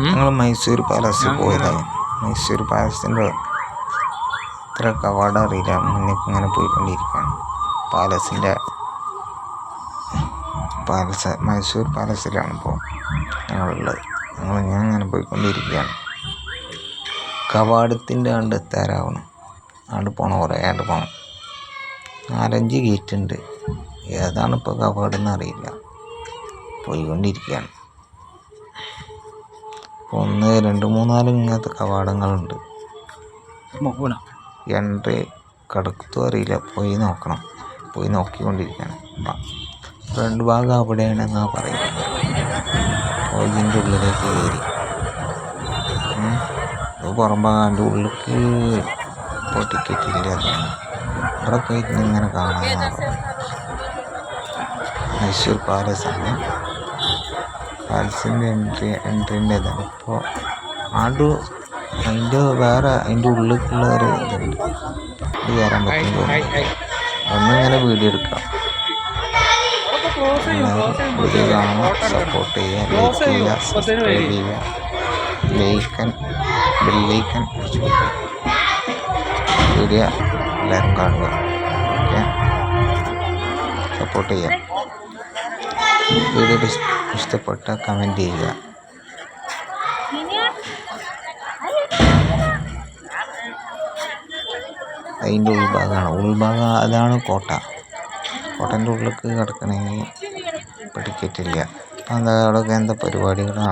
ഞങ്ങൾ മൈസൂർ പാലസിൽ പോയതാണ്. മൈസൂർ പാലസിൻ്റെ ഇത്ര കവാടം അറിയില്ല. മുന്നേക്ക് ഇങ്ങനെ പോയിക്കൊണ്ടിരിക്കുകയാണ്. മൈസൂർ പാലസിലാണ് ഇപ്പോൾ ഞങ്ങളുള്ളത്. ഞാൻ ഇങ്ങനെ പോയിക്കൊണ്ടിരിക്കുകയാണ്. കവാടത്തിൻ്റെ ആണ്ട് എത്താറാവണം. ആണ്ട് പോകണം, കുറേ ആണ്ട് പോകണം. 4-5 ഗേറ്റ് ഉണ്ട്. ഏതാണ് ഇപ്പോൾ കവാടം എന്നറിയില്ല. പോയിക്കൊണ്ടിരിക്കുകയാണ്. ഇപ്പോൾ 1, 2, 3, 4 ഇങ്ങനത്തെ കവാടങ്ങളുണ്ട്. എൻട്രി കടക്കത്തും അറിയില്ല. പോയി നോക്കണം. പോയി നോക്കിക്കൊണ്ടിരിക്കുകയാണ്. ഫ്രണ്ട് ഭാഗം അവിടെയാണെന്നാണ് പറയുന്നത്. ഇതിൻ്റെ ഉള്ളിലേക്ക് കയറി പുറം ഭാഗം അതിൻ്റെ ഉള്ളിലേക്ക് ഇപ്പോൾ ടിക്കറ്റ് ഇല്ല. ഇവിടെ പോയിട്ട് ഇങ്ങനെ കാണാമെന്നാണ്. മൈസൂർ പാലസാണ്. പാലസിൻ്റെ എൻട്രീൻ്റെ ഇതാണ്. ഇപ്പോൾ അതിൻ്റെ ഉള്ളിലേക്കുള്ള ഒരു ഇതുണ്ട്. ഇത് കയറാൻ പറ്റും തോന്നുന്നു. ഒന്നിങ്ങനെ വീഡിയോ എടുക്കാം. എല്ലാവരും വീഡിയോ കാണുക, സപ്പോർട്ട് ചെയ്യുക, ലൈക്ക് ചെയ്യുക, സബ്സ്ക്രൈബ് ചെയ്യുക, ബെല്ലൈക്കൺ അടിച്ചു കൊടുക്കുക. വീഡിയോ എല്ലാവരും കാണുക. ഓക്കെ, സപ്പോർട്ട് ചെയ്യുക. വീഡിയോ ഇഷ്ടപ്പെട്ട കമൻറ്റ് ചെയ്യുക. അതിൻ്റെ ഉൾഭാഗം അതാണ് കോട്ടൻ്റെ ഉള്ളിലേക്ക് കിടക്കണമെങ്കിൽ ഇപ്പോൾ ടിക്കറ്റ് ഇല്ല. അപ്പം അവിടെയൊക്കെ എന്താ പരിപാടികളാണ്.